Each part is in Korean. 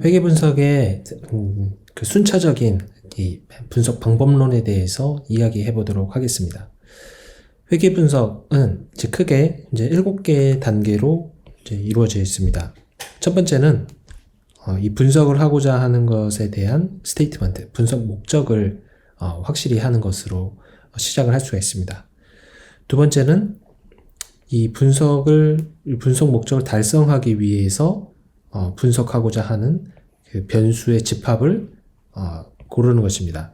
회계 분석의 그 순차적인 이 분석 방법론에 대해서 이야기해 보도록 하겠습니다. 회계 분석은 이제 크게 이제 7개의 단계로 이제 이루어져 있습니다. 첫 번째는 이 분석을 하고자 하는 것에 대한 스테이트먼트, 분석 목적을 확실히 하는 것으로 시작을 할 수가 있습니다. 두 번째는 이 분석 목적을 달성하기 위해서 분석하고자 하는 그 변수의 집합을 고르는 것입니다.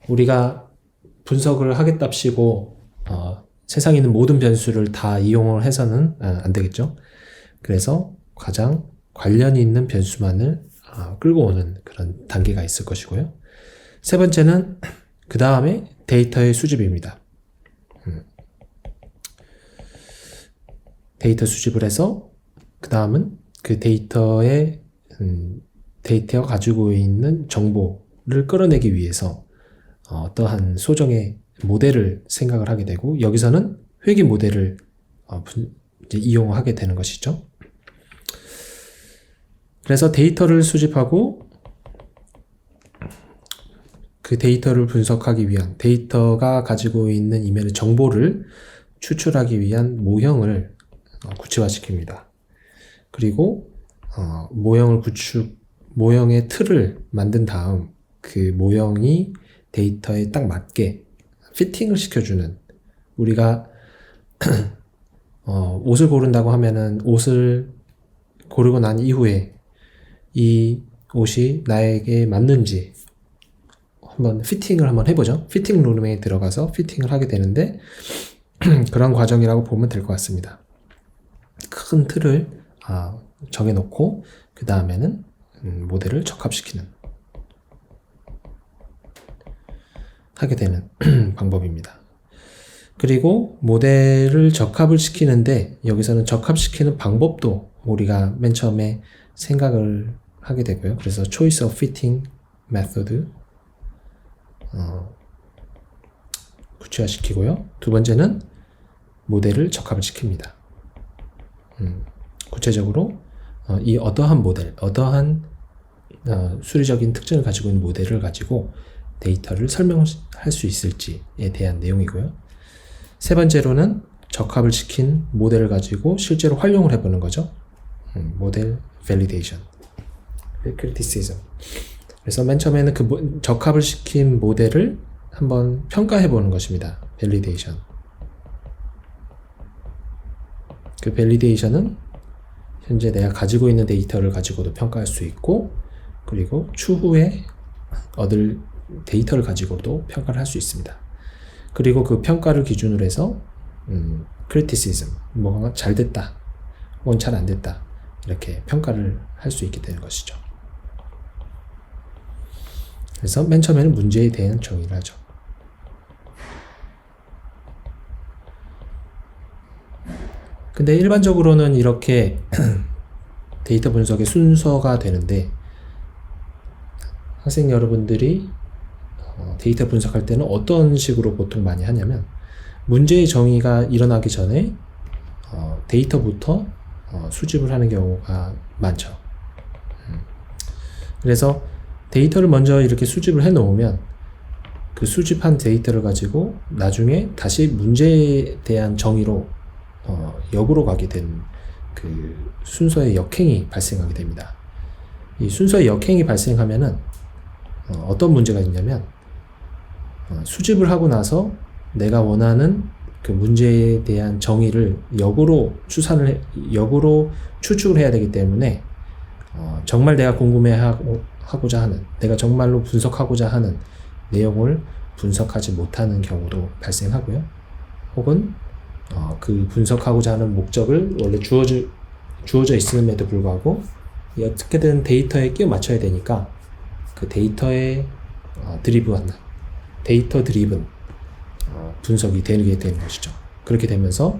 우리가 분석을 하겠답시고 세상에 있는 모든 변수를 다 이용을 해서는 안 되겠죠. 그래서 가장 관련이 있는 변수만을 끌고 오는 그런 단계가 있을 것이고요. 세 번째는 그 다음에 데이터의 수집입니다. 데이터 수집을 해서 그 다음은 그 데이터가 가지고 있는 정보를 끌어내기 위해서 어떠한 소정의 모델을 생각을 하게 되고, 여기서는 회계 모델을 이제 이용하게 되는 것이죠. 그래서 데이터를 수집하고 그 데이터를 분석하기 위한, 데이터가 가지고 있는 이면의 정보를 추출하기 위한 모형을 구체화시킵니다. 그리고 모형의 틀을 만든 다음 그 모형이 데이터에 딱 맞게 피팅을 시켜주는, 우리가 옷을 고른다고 하면은 옷을 고르고 난 이후에 이 옷이 나에게 맞는지 한번 피팅을 한번 해보죠. 피팅 룸에 들어가서 피팅을 하게 되는데 그런 과정이라고 보면 될 것 같습니다. 큰 틀을 정해놓고 그 다음에는 모델을 적합시키는, 하게 되는 방법입니다. 그리고 모델을 적합을 시키는데, 여기서는 적합시키는 방법도 우리가 맨 처음에 생각을 하게 되고요. 그래서 choice of fitting method 구체화시키고요. 두 번째는 모델을 적합을 시킵니다. 구체적으로 이 어떠한 모델, 어떠한 수리적인 특징을 가지고 있는 모델을 가지고 데이터를 설명할 수 있을지에 대한 내용이고요. 세 번째로는 적합을 시킨 모델을 가지고 실제로 활용을 해보는 거죠. 모델 밸리데이션, 크리티시즘. 그래서 맨 처음에는 그 적합을 시킨 모델을 한번 평가해보는 것입니다. 밸리데이션. 그 밸리데이션은 현재 내가 가지고 있는 데이터를 가지고도 평가할 수 있고, 그리고 추후에 얻을 데이터를 가지고도 평가를 할 수 있습니다. 그리고 그 평가를 기준으로 해서 criticism, 뭐가 잘 됐다 혹은 잘 안 됐다, 이렇게 평가를 할 수 있게 되는 것이죠. 그래서 맨 처음에는 문제에 대한 정의를 하죠. 근데 일반적으로는 이렇게 데이터 분석의 순서가 되는데, 학생 여러분들이 데이터 분석할 때는 어떤 식으로 보통 많이 하냐면, 문제의 정의가 일어나기 전에 데이터부터 수집을 하는 경우가 많죠. 그래서 데이터를 먼저 이렇게 수집을 해 놓으면 그 수집한 데이터를 가지고 나중에 다시 문제에 대한 정의로 역으로 가게 된 그 순서의 역행이 발생하게 됩니다. 이 순서의 역행이 발생하면은 어떤 문제가 있냐면, 수집을 하고 나서 내가 원하는 그 문제에 대한 정의를 역으로 추측을 해야 되기 때문에 정말 내가 궁금해하고자 하는, 내가 정말로 분석하고자 하는 내용을 분석하지 못하는 경우도 발생하고요. 혹은 그 분석하고자 하는 목적을 원래 주어져 있음에도 불구하고 어떻게든 데이터에 끼워 맞춰야 되니까 그 데이터 드리븐 분석이 되게 되는 것이죠. 그렇게 되면서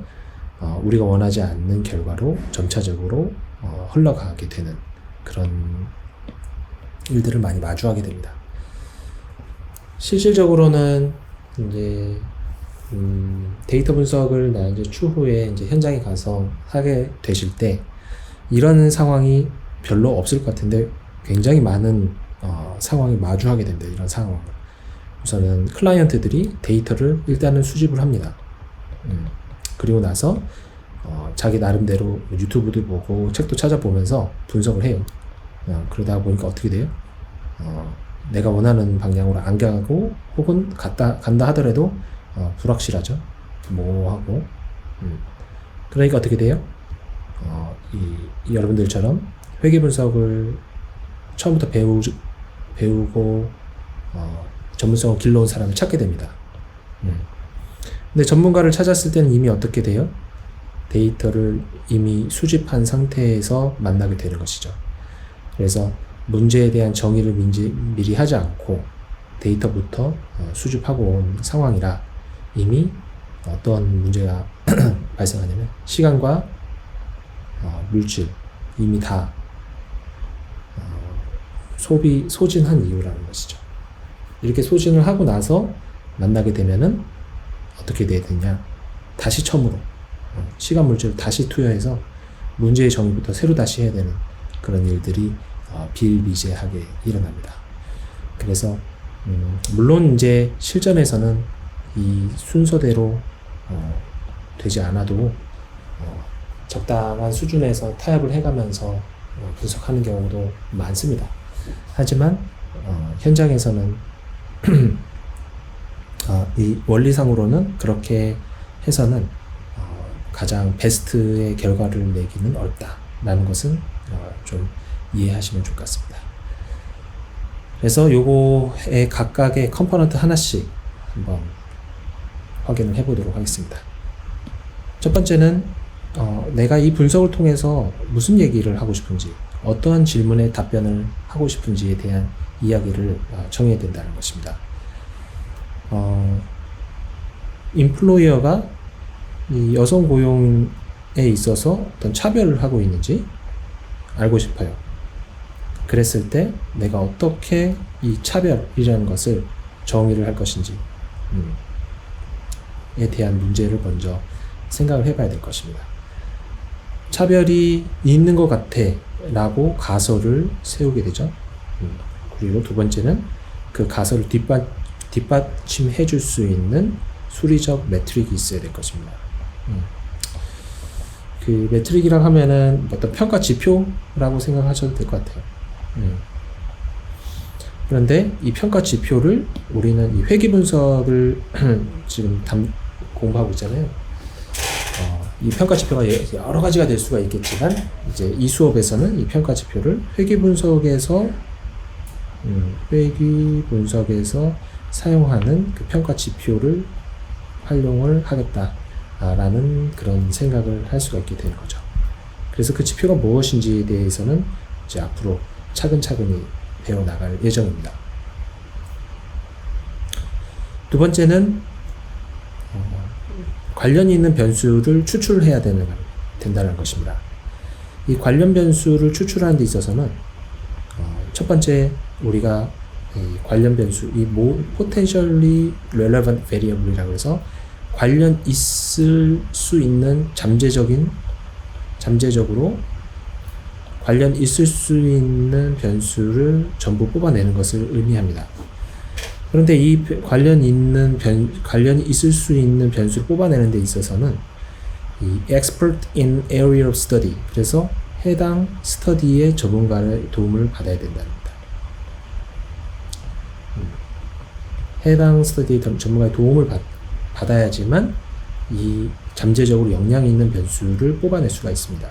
우리가 원하지 않는 결과로 점차적으로 흘러가게 되는 그런 일들을 많이 마주하게 됩니다. 실질적으로는 이제 데이터 분석을 이제 추후에 이제 현장에 가서 하게 되실 때 이런 상황이 별로 없을 것 같은데, 굉장히 많은 상황이 마주하게 됩니다. 이런 상황을. 우선은 클라이언트들이 데이터를 일단은 수집을 합니다. 그리고 나서 자기 나름대로 유튜브도 보고 책도 찾아보면서 분석을 해요. 그러다 보니까 어떻게 돼요? 내가 원하는 방향으로 안 가고 혹은 간다 하더라도 불확실하죠. 모호하고. 그러니까 어떻게 돼요? 여러분들처럼 회계 분석을 처음부터 배우고 전문성을 길러온 사람을 찾게 됩니다. 근데 전문가를 찾았을 때는 이미 어떻게 돼요? 데이터를 이미 수집한 상태에서 만나게 되는 것이죠. 그래서 문제에 대한 정의를 미리 하지 않고 데이터부터 수집하고 온 상황이라 이미 어떤 문제가 발생하냐면 시간과 물질 이미 다 소진한 이유라는 것이죠. 이렇게 소진을 하고 나서 만나게 되면은 어떻게 돼야 되냐? 다시 처음으로 시간 물질을 다시 투여해서 문제의 정의부터 새로 다시 해야 되는 그런 일들이 비일비재하게 일어납니다. 그래서 물론 이제 실전에서는 이 순서대로 되지 않아도 적당한 수준에서 타협을 해가면서 분석하는 경우도 많습니다. 하지만 현장에서는 이 원리상으로는 그렇게 해서는 가장 베스트의 결과를 내기는 어렵다라는 것은 좀 이해하시면 좋을 것 같습니다. 그래서 요거의 각각의 컴포넌트 하나씩 한번 확인을 해보도록 하겠습니다. 첫 번째는 내가 이 분석을 통해서 무슨 얘기를 하고 싶은지, 어떠한 질문에 답변을 하고 싶은지에 대한 이야기를 정해야 된다는 것입니다. 인플로이어가 이 여성 고용에 있어서 어떤 차별을 하고 있는지 알고 싶어요. 그랬을 때 내가 어떻게 이 차별이라는 것을 정의를 할 것인지 에 대한 문제를 먼저 생각을 해봐야 될 것입니다. 차별이 있는 것 같아 라고 가설을 세우게 되죠. 그리고 두 번째는 그 가설을 뒷받침해 줄 수 있는 수리적 매트릭이 있어야 될 것입니다. 그 매트릭이라고 하면은 어떤 평가 지표라고 생각하셔도 될 것 같아요. 그런데 이 평가 지표를 우리는 이 회계 분석을 지금 공부하고 있잖아요. 이 평가 지표가 여러 가지가 될 수가 있겠지만 이제 이 수업에서는 이 평가 지표를 회계 분석에서 사용하는 그 평가 지표를 활용을 하겠다라는 그런 생각을 할 수가 있게 되는 거죠. 그래서 그 지표가 무엇인지에 대해서는 이제 앞으로 차근차근히 배워나갈 예정입니다. 두 번째는 관련이 있는 변수를 추출해야 된다는 것입니다. 이 관련 변수를 추출하는 데 있어서는 첫 번째 우리가 이 관련 변수, 이 potentially relevant variable이라고 해서 관련 있을 수 있는 잠재적으로 관련 있을 수 있는 변수를 전부 뽑아내는 것을 의미합니다. 그런데 이 관련이 있을 수 있는 변수를 뽑아내는 데 있어서는 이 expert in area of study, 그래서 해당 스터디의 전문가의 도움을 받아야 된답니다. 해당 스터디의 전문가의 도움을 받아야지만 이 잠재적으로 영향이 있는 변수를 뽑아낼 수가 있습니다.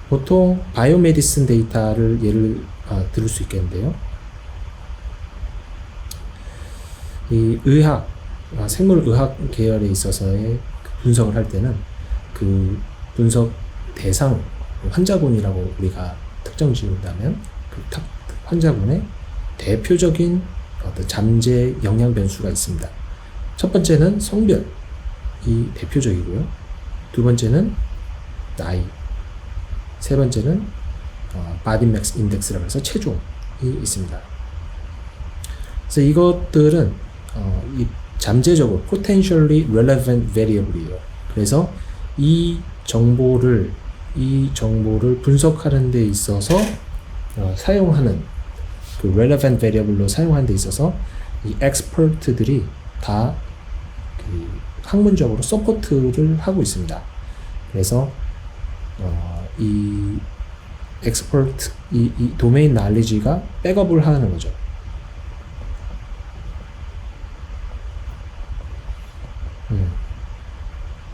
보통 바이오메디슨 데이터를 예를 들을 수 있겠는데요. 이 생물의학 계열에 있어서의 분석을 할 때는 그 분석 대상 환자군이라고 우리가 특정 지은다면 그 환자군의 대표적인 어떤 잠재 영향 변수가 있습니다. 첫 번째는 성별이 대표적이고요. 두 번째는 나이, 세 번째는 body mass index라고 해서 체중이 있습니다. 그래서 이것들은 이 잠재적으로 potentially relevant variable이에요. 그래서 이 정보를 분석하는 데 있어서 사용하는 그 relevant variable로 사용하는 데 있어서 이 expert들이 다 그 학문적으로 서포트를 하고 있습니다. 그래서 이 expert 이 도메인 knowledge가 백업을 하는 거죠.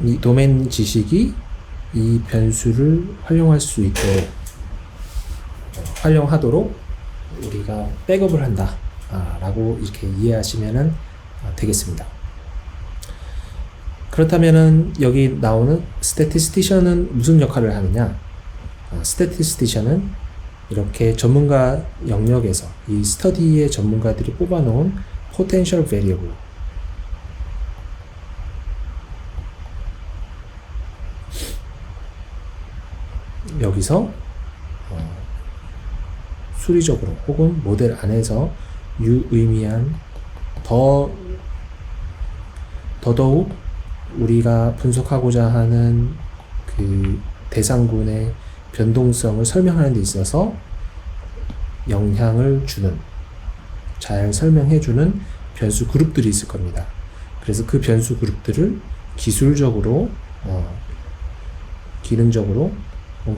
이 도메인 지식이 이 변수를 활용할 수 있도록 활용하도록 우리가 백업을 한다 라고 이렇게 이해하시면 되겠습니다. 그렇다면은 여기 나오는 statistician은 무슨 역할을 하느냐? statistician은 이렇게 전문가 영역에서 이 스터디의 전문가들이 뽑아놓은 potential variable 여기서 수리적으로 혹은 모델 안에서 유의미한 더더욱 우리가 분석하고자 하는 그 대상군의 변동성을 설명하는 데 있어서 영향을 주는, 잘 설명해주는 변수 그룹들이 있을 겁니다. 그래서 그 변수 그룹들을 기술적으로, 기능적으로,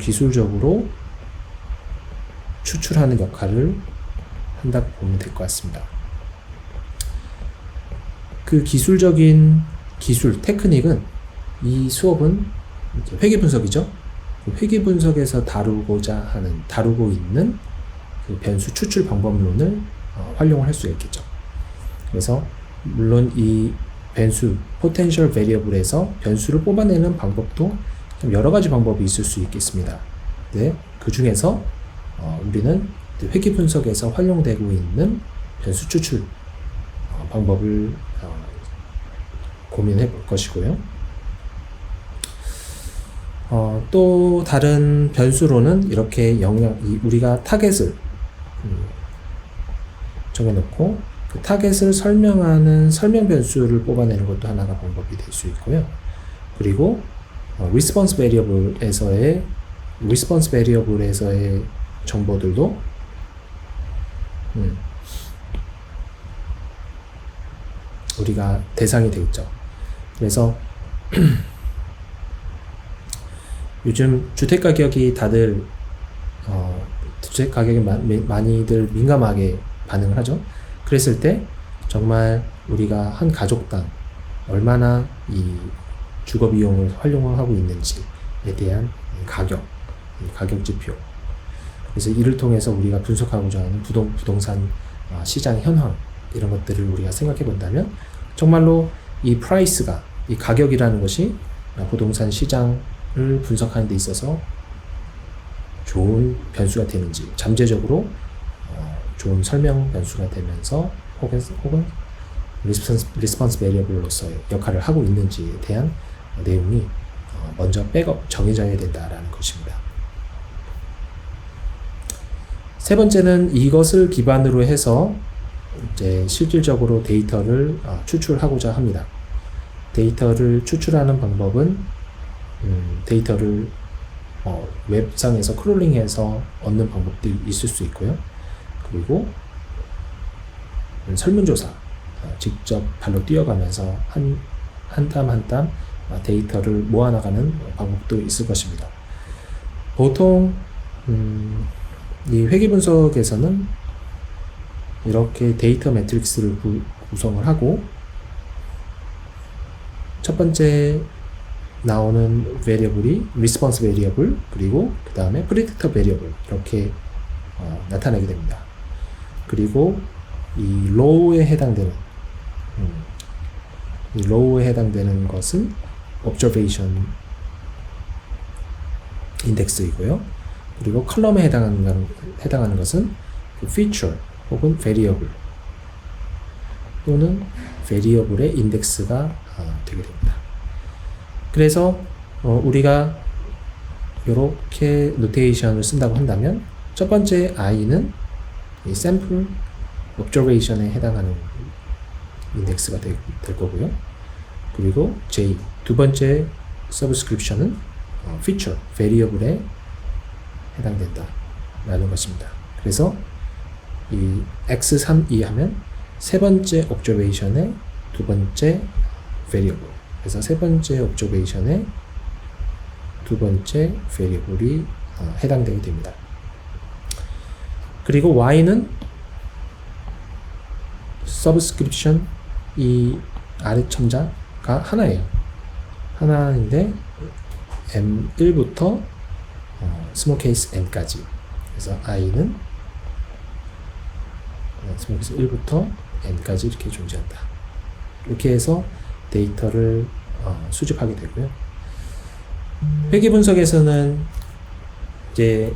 기술적으로 추출하는 역할을 한다고 보면 될 것 같습니다. 그 기술적인 기술, 테크닉은 이 수업은 회계 분석이죠. 그 회계 분석에서 다루고 있는 그 변수 추출 방법론을 활용을 할 수가 있겠죠. 그래서 물론 이 변수, potential variable에서 변수를 뽑아내는 방법도 좀 여러 가지 방법이 있을 수 있겠습니다. 네, 그 중에서 우리는 회계 분석에서 활용되고 있는 변수 추출 방법을 고민해 볼 것이고요. 또 다른 변수로는 이렇게 우리가 타겟을 정해놓고 그 타겟을 설명하는 설명 변수를 뽑아내는 것도 하나가 방법이 될 수 있고요. 그리고 response variable에서의 정보들도 우리가 대상이 되겠죠. 그래서 요즘 주택 가격이 다들 주택 가격에 많이들 민감하게 반응을 하죠. 그랬을 때 정말 우리가 한 가족당 얼마나 이 주거 비용을 활용하고 있는지에 대한 가격 지표. 그래서 이를 통해서 우리가 분석하고자 하는 부동산 시장 현황 이런 것들을 우리가 생각해 본다면 정말로 이 프라이스가, 이 가격이라는 것이 부동산 시장을 분석하는 데 있어서 좋은 변수가 되는지, 잠재적으로 좋은 설명 변수가 되면서 혹은 리스폰스 베리어블로서의 역할을 하고 있는지에 대한 내용이 먼저 정해져야 된다라는 것입니다. 세 번째는 이것을 기반으로 해서 이제 실질적으로 데이터를 추출하고자 합니다. 데이터를 추출하는 방법은 데이터를 웹상에서 크롤링해서 얻는 방법도 있을 수 있고요. 그리고 설문조사, 직접 발로 뛰어가면서 한 땀 한 땀 데이터를 모아나가는 방법도 있을 것입니다. 보통 이 회계 분석에서는 이렇게 데이터 매트릭스를 구성을 하고 첫 번째 나오는 베리어블이 리스폰스 베리어블, 그리고 그 다음에 프리딕터 베리어블 이렇게 나타나게 됩니다. 그리고 이 로우에 해당되는 것은 observation 인덱스이고요. 그리고 컬럼에 해당하는 것은 feature 혹은 variable 또는 variable의 인덱스가 되게 됩니다. 그래서 우리가 이렇게 노테이션을 쓴다고 한다면 첫 번째 i는 이 sample observation에 해당하는 인덱스가 될 거고요. 그리고 j, 두 번째 subscription은 feature, variable에 해당된다 라는 것입니다. 그래서 이 x32 하면 세 번째 observation의 두 번째 variable. 그래서 세 번째 observation의 두 번째 variable이 해당되게 됩니다. 그리고 y는 subscription 이 아래 첨자가 하나예요. 하나인데 m1부터 small case n까지. 그래서 i는 small case 1부터 n까지 이렇게 존재한다. 이렇게 해서 데이터를 수집하게 되고요. 회계 분석에서는 이제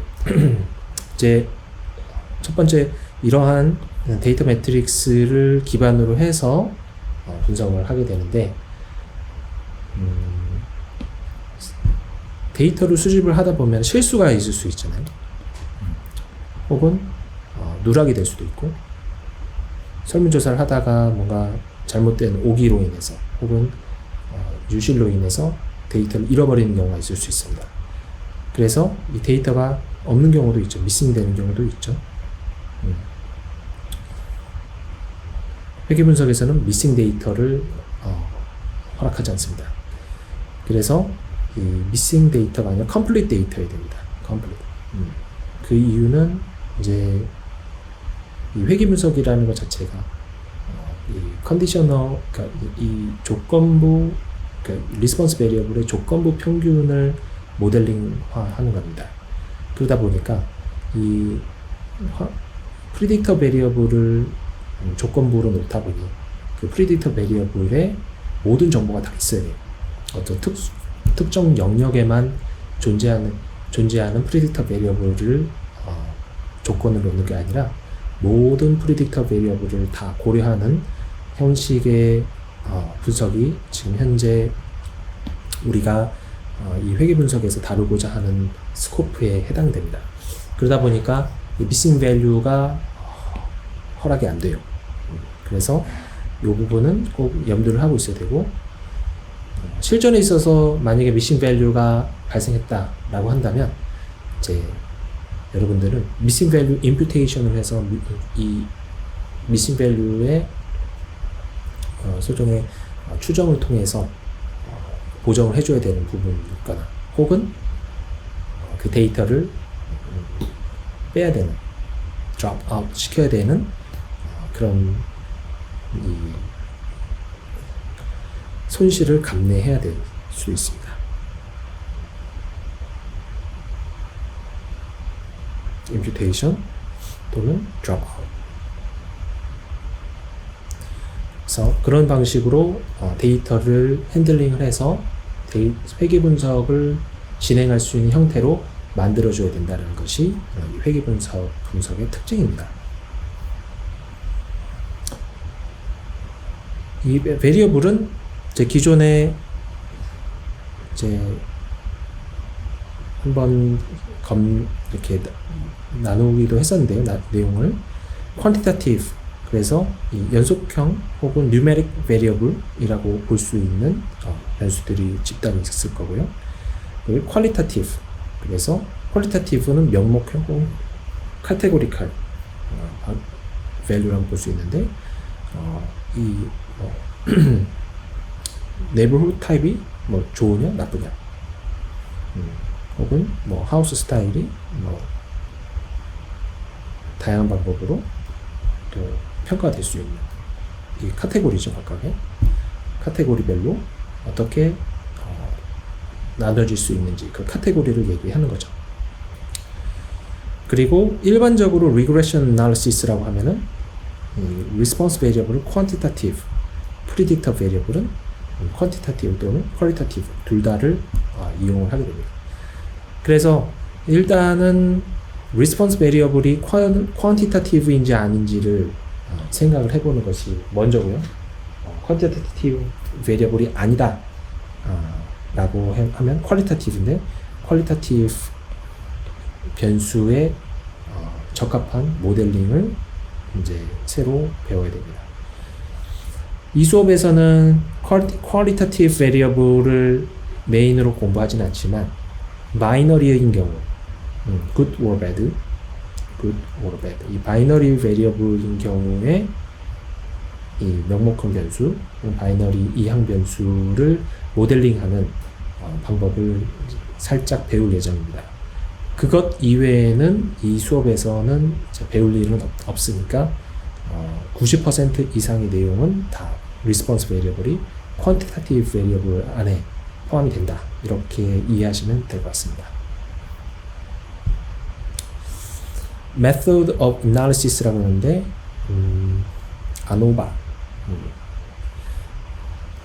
첫 번째 이러한 데이터 매트릭스를 기반으로 해서 분석을 하게 되는데, 데이터를 수집을 하다 보면 실수가 있을 수 있잖아요. 혹은 누락이 될 수도 있고, 설문조사를 하다가 뭔가 잘못된 오기로 인해서 혹은 유실로 인해서 데이터를 잃어버리는 경우가 있을 수 있습니다. 그래서 이 데이터가 없는 경우도 있죠. 미싱 되는 경우도 있죠. 회계 분석에서는 미싱 데이터를 허락하지 않습니다. 그래서 이 미싱 데이터가 아니라 컴플리트 데이터여야 됩니다. 컴플리트. 그 이유는 이제 이 회계 분석이라는 것 자체가 이 컨디셔너, 그러니까 이 조건부, 그러니까 리스폰스 베리어블의 조건부 평균을 모델링화하는 겁니다. 그러다 보니까 이 프리딕터 베리어블을 조건부로 놓다 보니 그 프리딕터 베리어블의 모든 정보가 다 있어야 돼요. 어떤 특정 영역에만 존재하는 프리딕터 베리어블을 조건으로 놓는 게 아니라 모든 프리딕터 베리어블을 다 고려하는 형식의 분석이 지금 현재 우리가 이 회계 분석에서 다루고자 하는 스코프에 해당됩니다. 그러다 보니까 이 미싱 밸류가 허락이 안 돼요. 그래서 이 부분은 꼭 염두를 하고 있어야 되고, 실전에 있어서 만약에 미싱 밸류가 발생했다라고 한다면 이제 여러분들은 미싱 밸류 임퓨테이션을 해서 이 미싱 밸류의 소정의 추정을 통해서 보정을 해줘야 되는 부분이 있거나, 혹은 그 데이터를 빼야 되는, drop out 시켜야 되는 그런 이 손실을 감내해야 될 수 있습니다. imputation 또는 drop out. 그래서 그런 방식으로 데이터를 핸들링을 해서 회계 분석을 진행할 수 있는 형태로 만들어줘야 된다는 것이 회계 분석의 특징입니다. 이 베리어블은 이제 기존에 이제 한번 이렇게 나누기도 했었는데요. 내용을 quantitative, 그래서 이 연속형 혹은 numeric variable이라고 볼 수 있는 변수들이 집단이 있을 거고요. 그리고 qualitative, 그래서 qualitative는 명목형 혹은 categorical value라고 볼 수 있는데, 이 neighborhood 타입이 뭐 좋으냐 나쁘냐, 혹은 뭐 하우스 스타일이 뭐 다양한 방법으로 또 평가될 수 있는 이 카테고리죠. 각각의 카테고리별로 어떻게 나눠질 수 있는지 그 카테고리를 얘기하는 거죠. 그리고 일반적으로 regression analysis라고 하면은 response variable은 quantitative, predictor variable은 quantitative 또는 qualitative 둘 다를 이용을 하게 됩니다. 그래서 일단은 response variable이 quantitative인지 아닌지를 생각을 해보는 것이 먼저고요. quantitative variable이 아니다 라고 하면 qualitative인데, qualitative 변수에 적합한 모델링을 이제 새로 배워야 됩니다. 이 수업에서는 qualitative variable을 메인으로 공부하진 않지만 마이너리인 경우, good or bad, good or bad. 이 바이너리 베리어블인 경우에 이 명목형 변수, 바이너리 이항 변수를 모델링하는 방법을 살짝 배울 예정입니다. 그것 이외에는 이 수업에서는 배울 일은 없으니까 90% 이상의 내용은 다 response variable이 quantitative variable 안에 포함이 된다. 이렇게 이해하시면 될 것 같습니다. method of analysis라고 하는데 ANOVA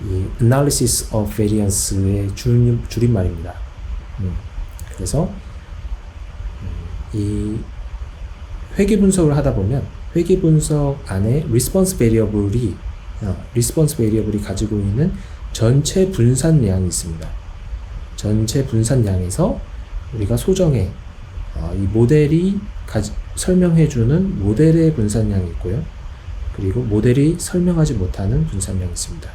이 analysis of variance의 줄임말입니다. 그래서 이 회계 분석을 하다 보면 회계 분석 안에 response variable이 가지고 있는 전체 분산량이 있습니다. 전체 분산량에서 우리가 소정의 이 모델이 설명해주는 모델의 분산량이 있고요. 그리고 모델이 설명하지 못하는 분산량이 있습니다.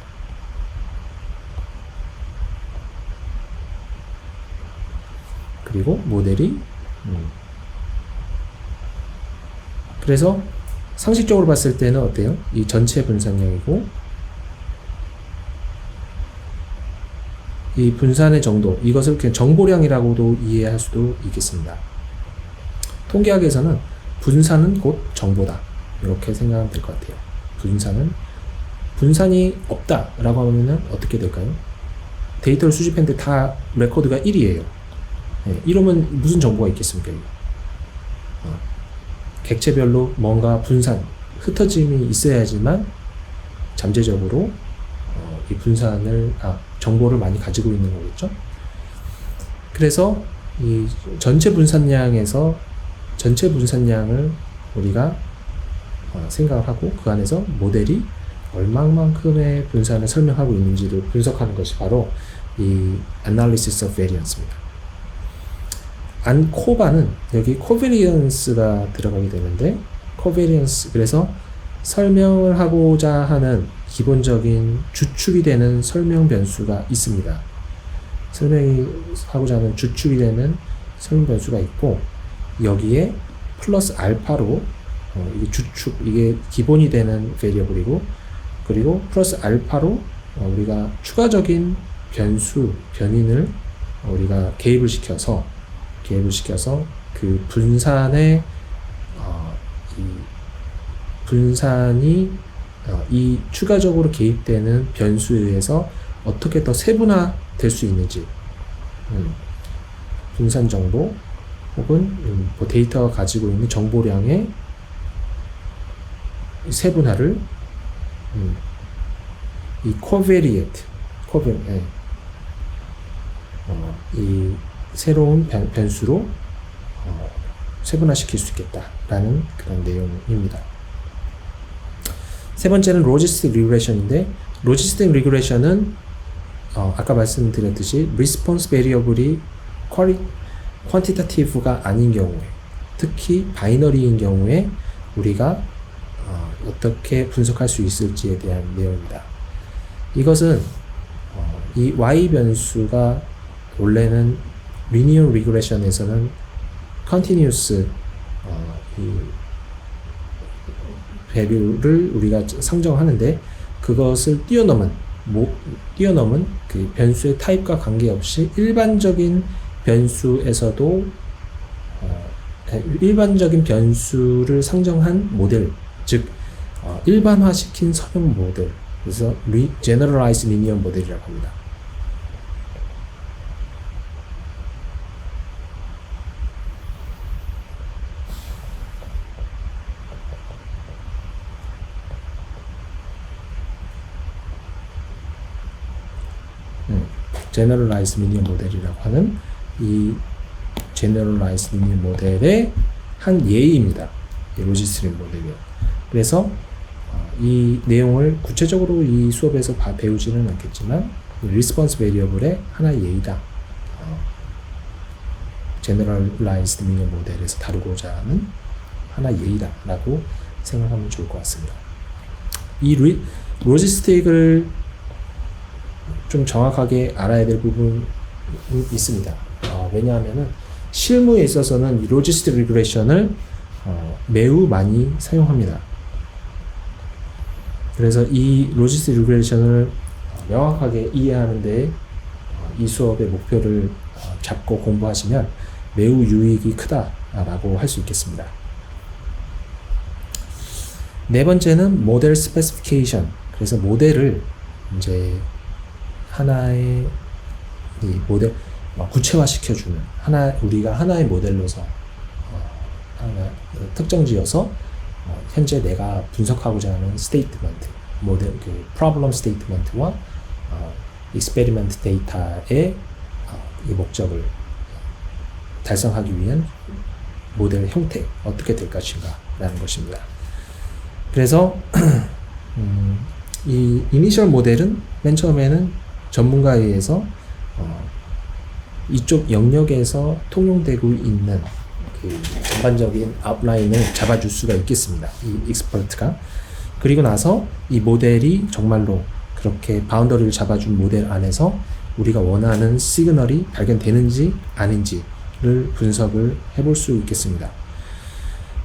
그리고 모델이 그래서 상식적으로 봤을 때는 어때요? 이 전체 분산량이고 이 분산의 정도, 이것을 그냥 정보량이라고도 이해할 수도 있겠습니다. 통계학에서는 분산은 곧 정보다. 이렇게 생각하면 될 것 같아요. 분산이 없다라고 하면 어떻게 될까요? 데이터를 수집했는데 다 레코드가 1이에요. 네, 이러면 무슨 정보가 있겠습니까? 객체별로 뭔가 분산, 흩어짐이 있어야지만 잠재적으로 이 정보를 많이 가지고 있는 거겠죠. 그래서 이 전체 분산량에서 전체 분산량을 우리가 생각을 하고 그 안에서 모델이 얼마만큼의 분산을 설명하고 있는지를 분석하는 것이 바로 이 analysis of variance입니다. 안코바는 여기 covariance가 들어가게 되는데 covariance 그래서 설명을 하고자 하는 기본적인 주축이 되는 설명 변수가 있습니다. 설명이 하고자 하는 주축이 되는 설명 변수가 있고 여기에 플러스 알파로 이게 주축 이게 기본이 되는 베리어블이고 그리고 플러스 알파로 우리가 추가적인 변인을 우리가 개입을 시켜서 그 분산의 이 분산이 이 추가적으로 개입되는 변수에 의해서 어떻게 더 세분화될 수 있는지 분산 정보 혹은 데이터가 가지고 있는 정보량의 세분화를 이 covariate 이 새로운 변수로 세분화시킬 수 있겠다라는 그런 내용입니다. 세 번째는 logistic regression인데 logistic regression은 아까 말씀드렸듯이 response variable이 quantitative가 아닌 경우에 특히 바이너리인 경우에 우리가 어떻게 분석할 수 있을지에 대한 내용입니다. 이것은 이 y 변수가 원래는 linear regression에서는 continuous 이 value를 우리가 상정하는데 그것을 뛰어넘은 그 변수의 타입과 관계없이 일반적인 변수에서도 일반적인 변수를 상정한 모델, 즉 일반화시킨 선형 모델, 그래서 generalized linear 모델이라고 합니다. generalized linear 모델이라고 하는 이 generalized linear 모델의 한 예입니다. 이 로지스틱 모델이요. 그래서 이 내용을 구체적으로 이 수업에서 배우지는 않겠지만 response variable의 하나의 예이다. generalized linear 모델에서 다루고자 하는 하나의 예이다 라고 생각하면 좋을 것 같습니다. 이 로지스틱을 좀 정확하게 알아야 될 부분이 있습니다. 왜냐하면은 실무에 있어서는 이 로지스틱 리그레션을 매우 많이 사용합니다. 그래서 이 로지스틱 리그레이션을 명확하게 이해하는 데 이 수업의 목표를 잡고 공부하시면 매우 유익이 크다라고 할 수 있겠습니다. 네 번째는 모델 스페시피케이션. 그래서 모델을 이제 하나의 이 모델 구체화시켜주는 우리가 하나의 모델로서 하나 특정지어서 현재 내가 분석하고자 하는 스테이트먼트 모델 프로블럼 스테이트먼트와 익스페리먼트 데이터의 이 목적을 달성하기 위한 모델 형태 어떻게 될 것인가 라는 것입니다. 그래서 이 이니셜 모델은 맨 처음에는 전문가에 의해서 이쪽 영역에서 통용되고 있는 그 전반적인 아웃라인을 잡아줄 수가 있겠습니다. 이 익스퍼트가. 그리고 나서 이 모델이 정말로 그렇게 바운더리를 잡아준 모델 안에서 우리가 원하는 시그널이 발견되는지 아닌지를 분석을 해볼 수 있겠습니다.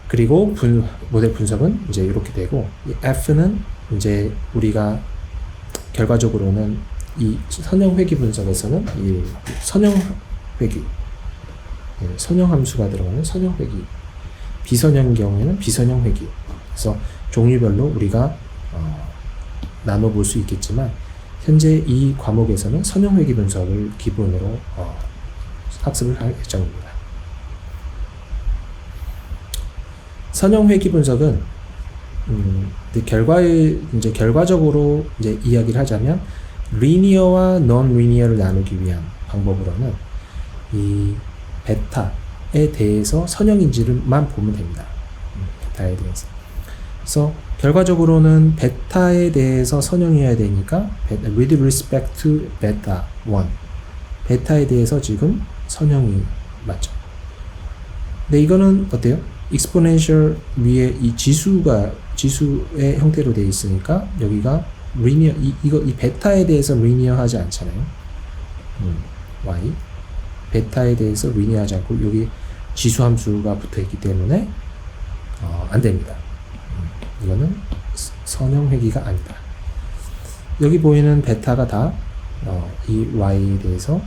그리고 모델 분석은 이제 이렇게 되고, 이 F는 이제 우리가 결과적으로는 이 선형 회귀 분석에서는 이 선형 회귀, 선형 함수가 들어가는 선형 회귀, 비선형 경우에는 비선형 회귀. 그래서 종류별로 우리가 나눠볼 수 있겠지만 현재 이 과목에서는 선형 회귀 분석을 기본으로 학습을 할 예정입니다. 선형 회귀 분석은 결과적으로 이제 이야기를 하자면 리니어와 non 리니어를 나누기 위한 방법으로는 이 베타에 대해서 선형인지만 보면 됩니다. 베타에 대해서. 그래서 결과적으로는 베타에 대해서 선형해야 되니까 with respect to beta 1 베타에 대해서 지금 선형이 맞죠. 근데 이거는 어때요? exponential 위에 이 지수의 형태로 되어 있으니까 여기가 리니어 이 베타에 대해서 리니어하지 않잖아요. y 베타에 대해서 리니어하지 않고 여기 지수 함수가 붙어 있기 때문에 안 됩니다. 이거는 선형 회귀가 아니다. 여기 보이는 베타가 다 이 y에 대해서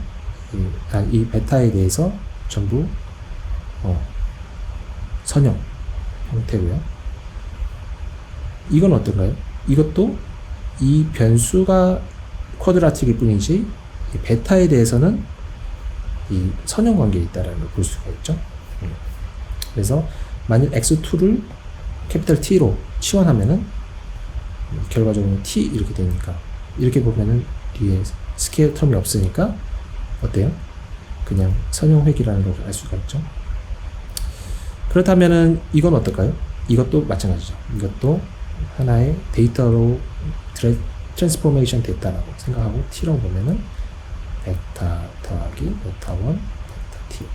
이 베타에 대해서 전부 선형 형태고요. 이건 어떤가요? 이것도 이 변수가 쿼드라틱일 뿐이지 이 베타에 대해서는 이 선형 관계에 있다라는 걸 볼 수가 있죠. 그래서 만약 x2를 캐피탈 T로 치환하면은 결과적으로 T 이렇게 되니까 이렇게 보면은 뒤에 스퀘어 텀이 없으니까 어때요? 그냥 선형 회귀라는 걸 알 수가 있죠. 그렇다면은 이건 어떨까요? 이것도 마찬가지죠. 이것도 하나의 데이터로 트랜스포메이션 됐다라고 생각하고 T라고 보면은 베타 더하기 베타 1 베타 T.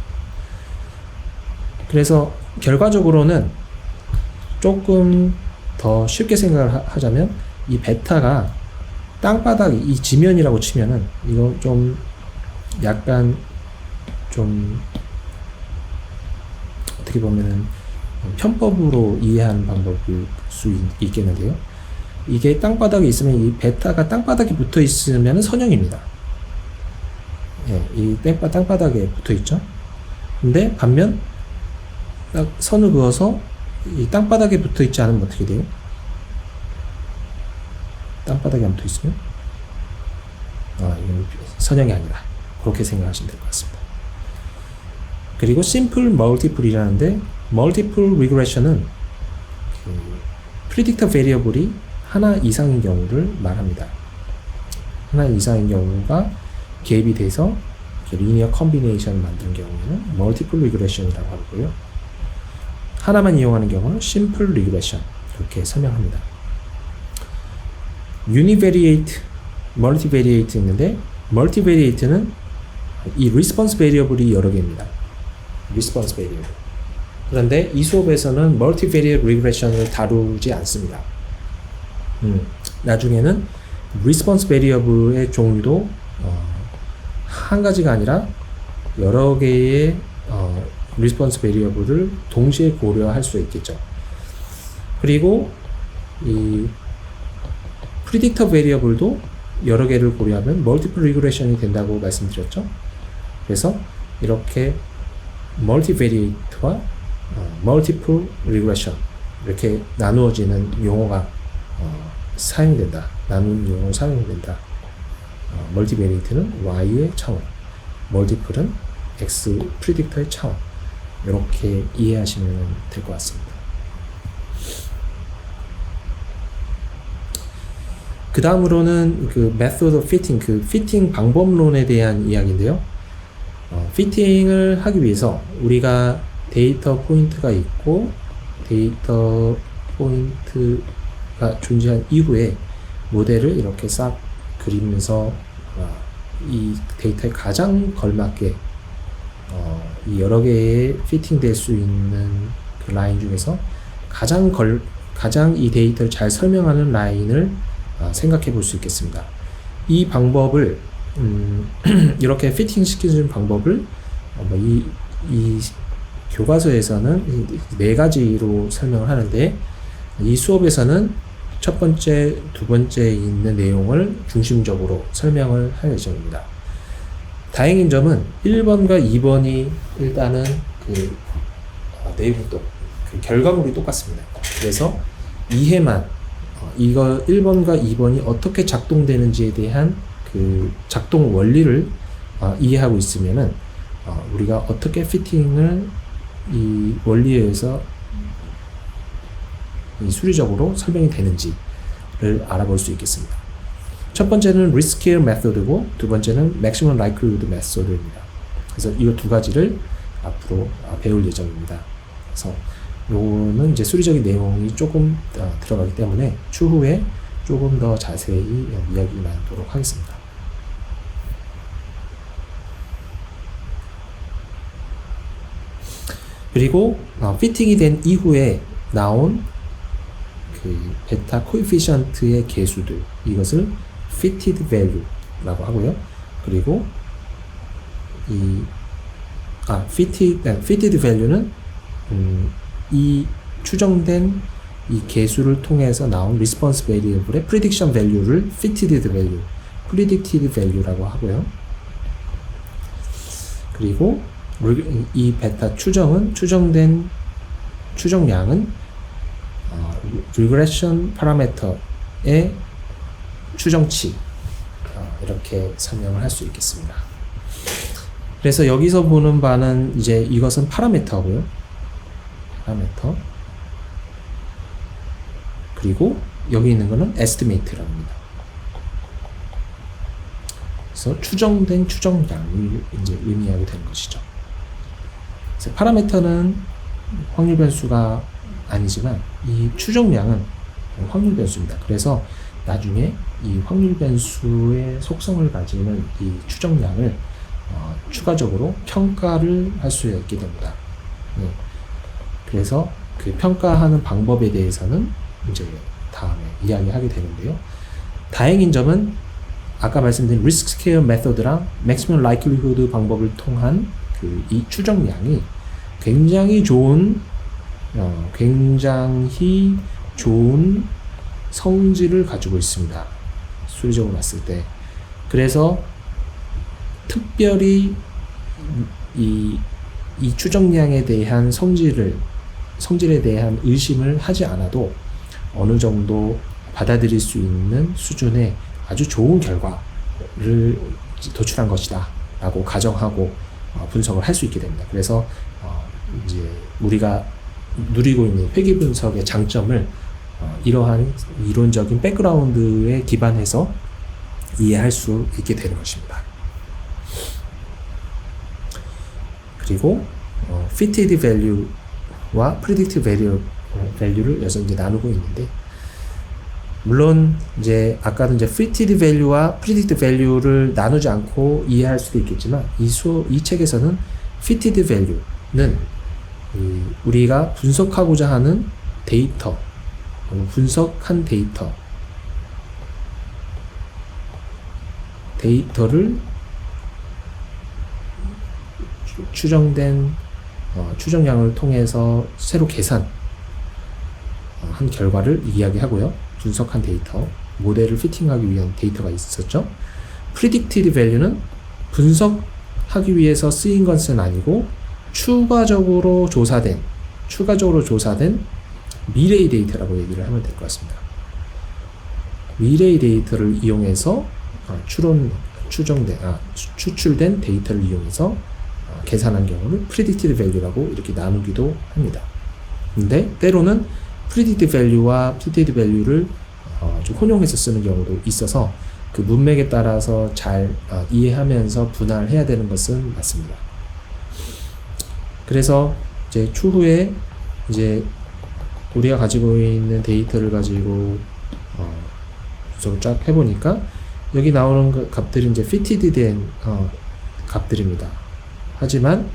그래서 결과적으로는 조금 더 쉽게 생각을 하자면 이 베타가 땅바닥 이 지면이라고 치면은 이거 좀 약간 좀 어떻게 보면은 편법으로 이해하는 방법일 수 있겠는데요. 이게 땅바닥에 있으면 이 베타가 땅바닥에 붙어 있으면 선형입니다. 예, 이 땅바닥에 붙어 있죠. 근데 반면 딱 선을 그어서 이 땅바닥에 붙어 있지 않으면 어떻게 돼요? 땅바닥에 안 붙어 있으면 이건 선형이 아니다. 그렇게 생각하시면 될 것 같습니다. 그리고 simple multiple이라는데 multiple regression은 predictor variable이 하나 이상인 경우를 말합니다. 하나 이상인 경우가 개입이 돼서 linear combination을 만드는 경우에는 multiple regression이라고 하고요. 하나만 이용하는 경우는 simple regression 이렇게 설명합니다. univariate, multivariate 있는데 multivariate는 이 response variable이 여러 개입니다. response variable. 그런데 이 수업에서는 multivariate regression을 다루지 않습니다. 나중에는 response variable의 종류도 한 가지가 아니라 여러 개의 리스폰스 베리어블을 동시에 고려할 수 있겠죠. 그리고 이 프리딕터 베리어블도 여러 개를 고려하면 멀티플 리그레션이 된다고 말씀드렸죠. 그래서 이렇게 멀티베리에이트와 멀티플 리그레션 이렇게 나누어지는 용어가 사용된다. 나누는 용어 사용된다. 멀티베리에이트는 Y의 차원, 멀티플은 X 프리딕터의 차원. 이렇게 이해하시면 될 것 같습니다. 그 다음으로는 그 method of fitting, 그 피팅 방법론에 대한 이야기인데요. 피팅을 하기 위해서 우리가 데이터 포인트가 있고 데이터 포인트가 존재한 이후에 모델을 이렇게 싹 그리면서 이 데이터에 가장 걸맞게 이 여러 개의 피팅될 수 있는 그 라인 중에서 가장 이 데이터를 잘 설명하는 라인을 생각해 볼 수 있겠습니다. 이 방법을 이렇게 피팅 시키는 방법을 이 교과서에서는 네 가지로 설명을 하는데 이 수업에서는 첫 번째, 두 번째에 있는 내용을 중심적으로 설명을 할 예정입니다. 다행인 점은 1번과 2번이 일단은 그 내용이 그 결과물이 똑같습니다. 그래서 이해만 이거 1번과 2번이 어떻게 작동되는지에 대한 그 작동 원리를 이해하고 있으면은 우리가 어떻게 피팅을 이 원리에 의해서 이 수리적으로 설명이 되는지를 알아볼 수 있겠습니다. 첫 번째는 risk scale method고 두 번째는 maximum likelihood method입니다. 그래서 이 두 가지를 앞으로 배울 예정입니다. 그래서 요거는 이제 수리적인 내용이 조금 들어가기 때문에 추후에 조금 더 자세히 이야기 나누도록 하겠습니다. 그리고 피팅이 된 이후에 나온 그 베타 코에피션트의 개수들, 이것을 fitted value라고 하고요. 그리고 fitted value는 이 추정된 이 개수를 통해서 나온 response variable의 prediction value를 fitted value, predicted value라고 하고요. 그리고 이 베타 추정된 추정량은 regression parameter의 추정치, 이렇게 설명을 할 수 있겠습니다. 그래서 여기서 보는 바는 이제 이것은 파라미터고요. 파라미터. 그리고 여기 있는 거는 estimate라고 합니다. 그래서 추정된 추정량을 이제 의미하게 되는 것이죠. 그래서 파라미터는 확률 변수가 아니지만 이 추정량은 확률 변수입니다. 그래서 나중에 이 확률 변수의 속성을 가지는 이 추정량을 추가적으로 평가를 할 수 있게 됩니다. 네. 그래서 그 평가하는 방법에 대해서는 이제 다음에 이야기하게 되는데요. 다행인 점은 아까 말씀드린 risk scale method랑 maximum likelihood 방법을 통한 그 이 추정량이 굉장히 좋은 성질을 가지고 있습니다. 수리적으로 봤을 때. 그래서 특별히 이 추정량에 대한 성질에 대한 의심을 하지 않아도 어느 정도 받아들일 수 있는 수준의 아주 좋은 결과를 도출한 것이다 라고 가정하고 분석을 할 수 있게 됩니다. 그래서 이제 우리가 누리고 있는 회계 분석의 장점을 이러한 이론적인 백그라운드에 기반해서 이해할 수 있게 되는 것입니다. 그리고 fitted value와 predicted value를 여기서 이제 나누고 있는데, 물론 이제 아까도 이제 fitted value와 predicted value를 나누지 않고 이해할 수도 있겠지만 이 책에서는 fitted value는 우리가 분석하고자 하는 데이터, 분석한 데이터를 추정된 추정량을 통해서 새로 계산 한 결과를 이야기하고요. 분석한 데이터, 모델을 피팅하기 위한 데이터가 있었죠. Predicted Value는 분석하기 위해서 쓰인 것은 아니고 추가적으로 조사된 미래의 데이터라고 얘기를 하면 될 것 같습니다. 미래의 데이터를 이용해서 추출된 데이터를 이용해서 계산한 경우를 Predicted Value라고 이렇게 나누기도 합니다. 근데 때로는 Predicted Value와 Fitted Value를 좀 혼용해서 쓰는 경우도 있어서 그 문맥에 따라서 잘 이해하면서 분할해야 되는 것은 맞습니다. 그래서 이제 추후에 이제 우리가 가지고 있는 데이터를 가지고 분석을 쫙 해보니까 여기 나오는 그 값들이 이제 fitted 된 값들입니다. 하지만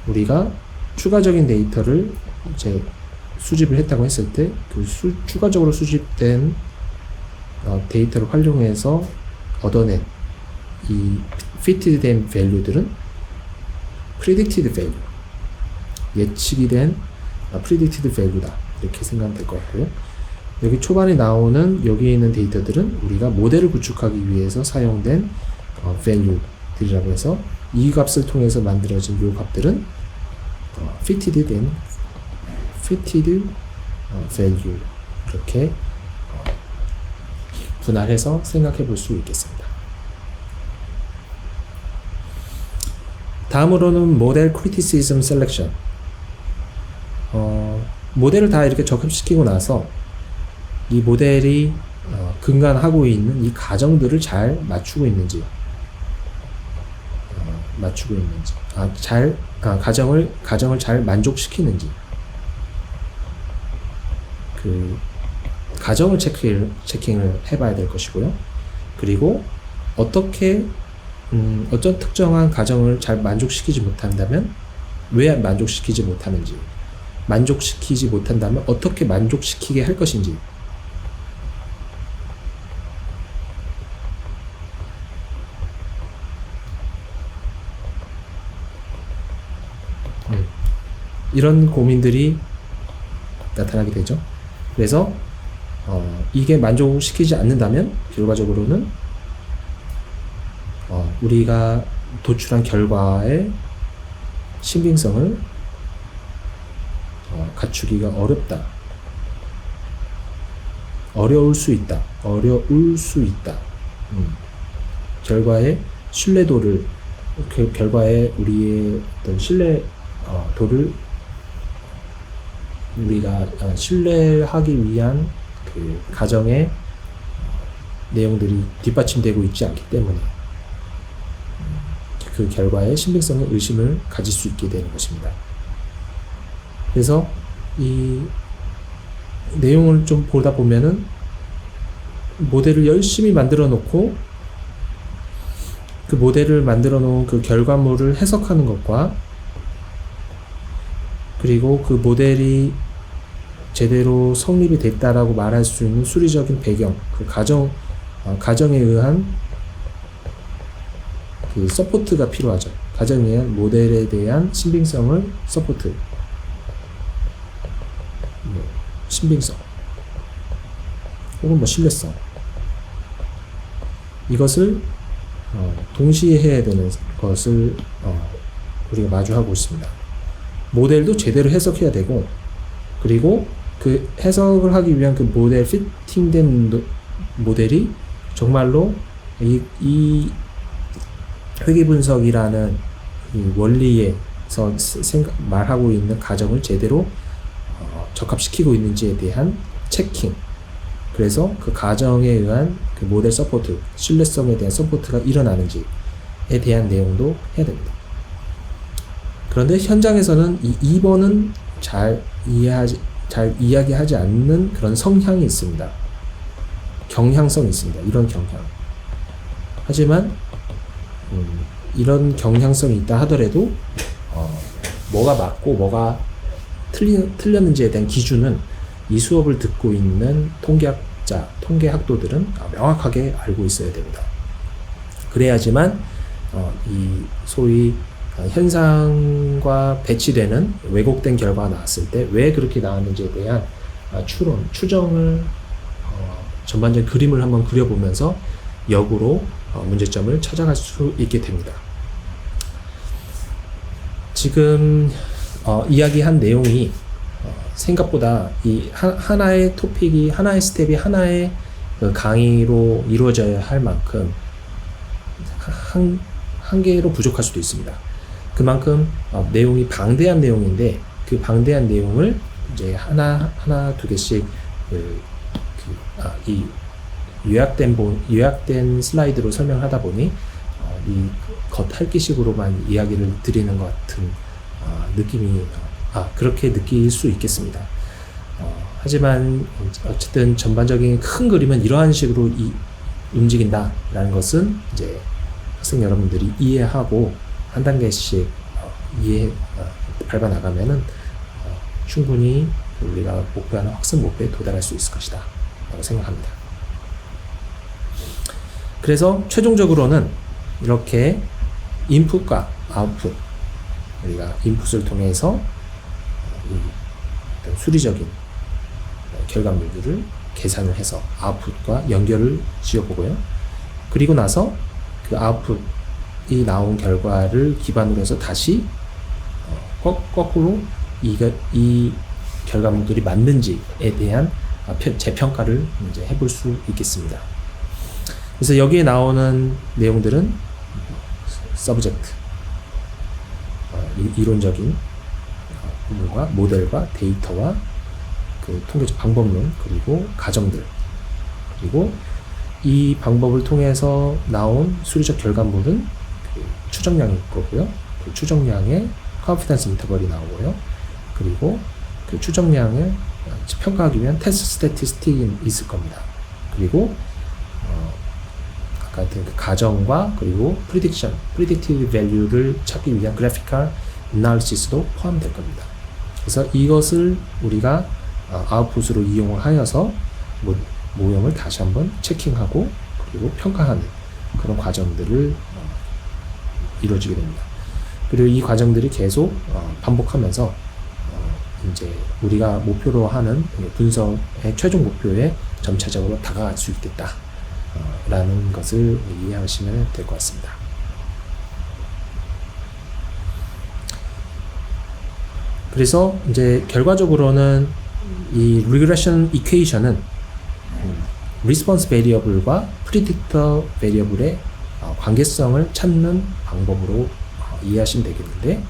우리가 추가적인 데이터를 이제 수집을 했다고 했을 때 그 추가적으로 수집된 데이터를 활용해서 얻어낸 이 fitted 된 value들은 predicted value, 예측이 된 predicted value다 이렇게 생각하면 될 것 같고요. 여기 초반에 나오는 여기 있는 데이터들은 우리가 모델을 구축하기 위해서 사용된 value들이라고 해서 이 값을 통해서 만들어진 이 값들은 fitted value 이렇게 분할해서 생각해 볼 수 있겠습니다. 다음으로는 모델 criticism selection. 모델을 다 이렇게 적합시키고 나서 이 모델이 근간하고 있는 이 가정들을 잘 맞추고 있는지, 가정을 잘 만족시키는지, 그 가정을 체킹을 해봐야 될 것이고요. 그리고 어떤 특정한 가정을 잘 만족시키지 못한다면 왜 만족시키지 못하는지, 만족시키지 못한다면 어떻게 만족시키게 할 것인지, 이런 고민들이 나타나게 되죠. 그래서 이게 만족시키지 않는다면 결과적으로는 우리가 도출한 결과의 신빙성을 갖추기가 어렵다. 어려울 수 있다. 결과의 신뢰도를, 결과의 우리의 어떤 신뢰도를 우리가 신뢰하기 위한 그 가정의 내용들이 뒷받침되고 있지 않기 때문에 그 결과의 신빙성의 의심을 가질 수 있게 되는 것입니다. 그래서 이 내용을 좀 보다 보면은 모델을 열심히 만들어 놓고 그 모델을 만들어 놓은 그 결과물을 해석하는 것과 그리고 그 모델이 제대로 성립이 됐다라고 말할 수 있는 수리적인 배경, 그 가정에 의한 그 서포트가 필요하죠. 가정에 의한 모델에 대한 신빙성을 서포트, 신빙성, 혹은 신뢰성, 이것을 동시에 해야 되는 것을 우리가 마주하고 있습니다. 모델도 제대로 해석해야 되고, 그리고 그 해석을 하기 위한 그 모델, 피팅된 모델이 정말로 이 회계분석이라는 이 원리에서 말하고 있는 가정을 제대로 적합시키고 있는지에 대한 체킹, 그래서 그 가정에 의한 그 모델 서포트, 신뢰성에 대한 서포트가 일어나는지에 대한 내용도 해야 됩니다. 그런데 현장에서는 이 2번은 잘 이야기하지 않는 그런 성향이 있습니다. 경향성이 있습니다. 이런 경향. 하지만 이런 경향성이 있다 하더라도 뭐가 맞고 뭐가 틀렸는지에 대한 기준은 이 수업을 듣고 있는 통계학자, 통계학도들은 명확하게 알고 있어야 됩니다. 그래야지만 이 소위 현상과 배치되는 왜곡된 결과가 나왔을 때 왜 그렇게 나왔는지에 대한 추론, 추정을 전반적인 그림을 한번 그려보면서 역으로 문제점을 찾아갈 수 있게 됩니다. 지금 이야기한 내용이 생각보다 이 하나의 토픽이 하나의 스텝이 하나의 그 강의로 이루어져야 할 만큼 한 개로 부족할 수도 있습니다. 그만큼 내용이 방대한 내용인데 그 방대한 내용을 이제 하나 두 개씩 이 요약된 슬라이드로 설명하다 보니 이 겉핥기식으로만 이야기를 드리는 것 같은 느낌이 그렇게 느낄 수 있겠습니다. 하지만 어쨌든 전반적인 큰 그림은 이러한 식으로 움직인다라는 것은 이제 학생 여러분들이 이해하고 한 단계씩 밟아 나가면은 충분히 우리가 목표하는 학습 목표에 도달할 수 있을 것이다 라고 생각합니다. 그래서 최종적으로는 이렇게 인풋과 아웃풋, 우리가 인풋을 통해서 어떤 수리적인 결과물들을 계산을 해서 아웃풋과 연결을 지어보고요. 그리고 나서 그 아웃풋이 나온 결과를 기반으로 해서 다시 거꾸로 이 결과물들이 맞는지에 대한 재평가를 이제 해볼 수 있겠습니다. 그래서 여기에 나오는 내용들은 서브젝트, 이론적인 부분과 모델과 데이터와 그 통계적 방법론, 그리고 가정들, 그리고 이 방법을 통해서 나온 수리적 결과물은 그 추정량일 거고요. 그 추정량의 컨피던스 인터벌이 나오고요. 그리고 그 추정량을 평가하기 위한 테스트 스태티스틱이 있을 겁니다. 그리고 아까 그 가정과 그리고 프리딕티브 밸류를 찾기 위한 그래피컬 애널리시스도 포함될 겁니다. 그래서 이것을 우리가 아웃풋으로 이용을 하여서 모형을 다시 한번 체킹하고 그리고 평가하는 그런 과정들을 이루어지게 됩니다. 그리고 이 과정들이 계속 반복하면서 이제 우리가 목표로 하는 분석의 최종 목표에 점차적으로 다가갈 수 있겠다 라는 것을 이해하시면 될 것 같습니다. 그래서 이제 결과적으로는 이 regression equation은 response variable과 predictor variable의 관계성을 찾는 방법으로 이해하시면 되겠는데,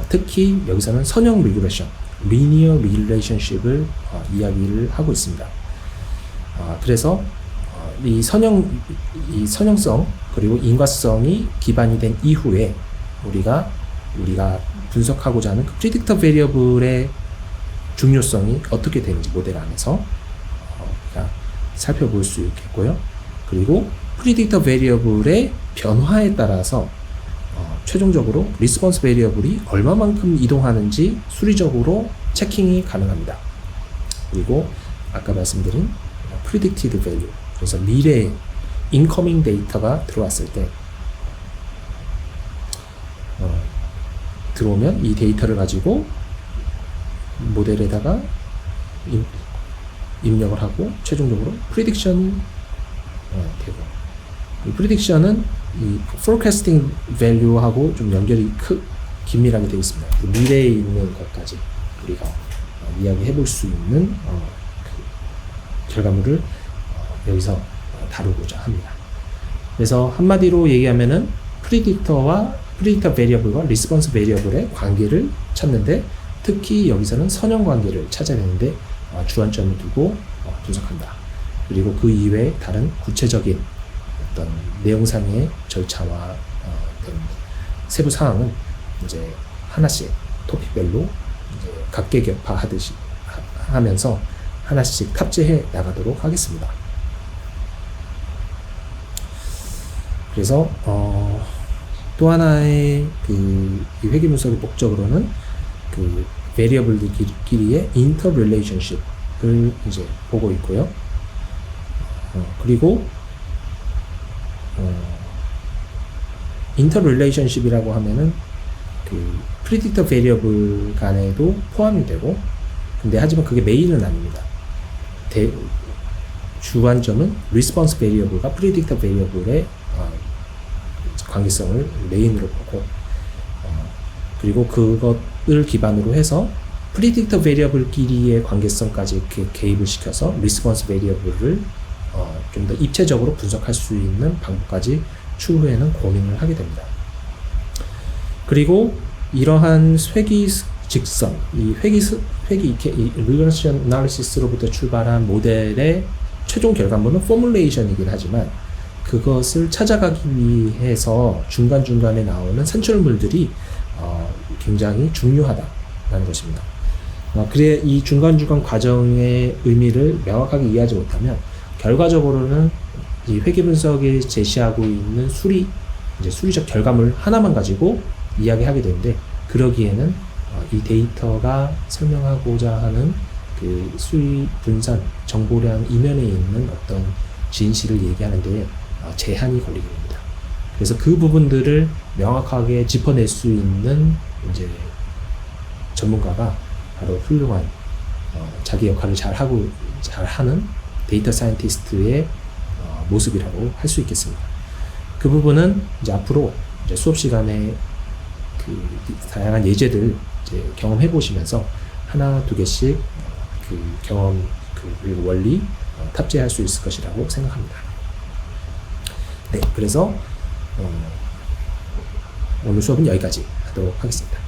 특히 여기서는 선형 regression, linear relationship을 이야기를 하고 있습니다. 그래서 이 선형성 그리고 인과성이 기반이 된 이후에 우리가 분석하고자 하는 그 predictor variable의 중요성이 어떻게 되는지 모델 안에서 살펴볼 수 있겠고요. 그리고 predictor variable의 변화에 따라서 최종적으로 response variable이 얼마만큼 이동하는지 수리적으로 체킹이 가능합니다. 그리고 아까 말씀드린 predicted value, 그래서 미래의 incoming 데이터가 들어왔을 때 들어오면 이 데이터를 가지고 모델에다가 입력을 하고 최종적으로 프리딕션이 되고, 이 프리딕션은 이 forecasting value하고 좀 연결이 긴밀하게 되어 있습니다. 그 미래에 있는 것까지 우리가 이야기해 볼 수 있는 그 결과물을 여기서 다루고자 합니다. 그래서 한마디로 얘기하면은 predictor variable과 response variable의 관계를 찾는데, 특히 여기서는 선형 관계를 찾아야 되는데 주안점을 두고 분석한다. 그리고 그 이외에 다른 구체적인 어떤 내용상의 절차와 어떤 세부 사항은 이제 하나씩 토픽별로 이제 각계격파하듯이 하면서 하나씩 탑재해 나가도록 하겠습니다. 그래서 또 하나의 이 회계 분석의 목적으로는 그 베리어블들끼리의 인터릴레이션십을 이제 보고 있고요. 그리고 인터릴레이션십이라고 하면은 그 predictor variable 간에도 포함이 되고, 근데 하지만 그게 메인은 아닙니다. 주관점은 response variable과 predictor variable의 관계성을 메인으로 보고, 그리고 그것을 기반으로 해서 predictor variable끼리의 관계성까지 이렇게 개입을 시켜서 response variable를 좀 더 입체적으로 분석할 수 있는 방법까지 추후에는 고민을 하게 됩니다. 그리고 이러한 획기 직선, 이 regression analysis로부터 출발한 모델의 최종 결과물은 포뮬레이션이긴 하지만 그것을 찾아가기 위해서 중간중간에 나오는 산출물들이 굉장히 중요하다는 것입니다. 그래 이 중간중간 과정의 의미를 명확하게 이해하지 못하면 결과적으로는 이 회계 분석에 제시하고 있는 수리적 결과물 하나만 가지고 이야기하게 되는데, 그러기에는 이 데이터가 설명하고자 하는 그 수리 분산 정보량 이면에 있는 어떤 진실을 얘기하는데 제한이 걸리게 됩니다. 그래서 그 부분들을 명확하게 짚어낼 수 있는 이제 전문가가 바로 훌륭한 자기 역할을 잘하는 데이터 사이언티스트의 모습이라고 할 수 있겠습니다. 그 부분은 이제 앞으로 이제 수업 시간에 그 다양한 예제들 이제 경험해 보시면서 하나 두 개씩 그 경험 그리고 원리 탑재할 수 있을 것이라고 생각합니다. 네, 그래서 오늘 수업은 여기까지 하도록 하겠습니다.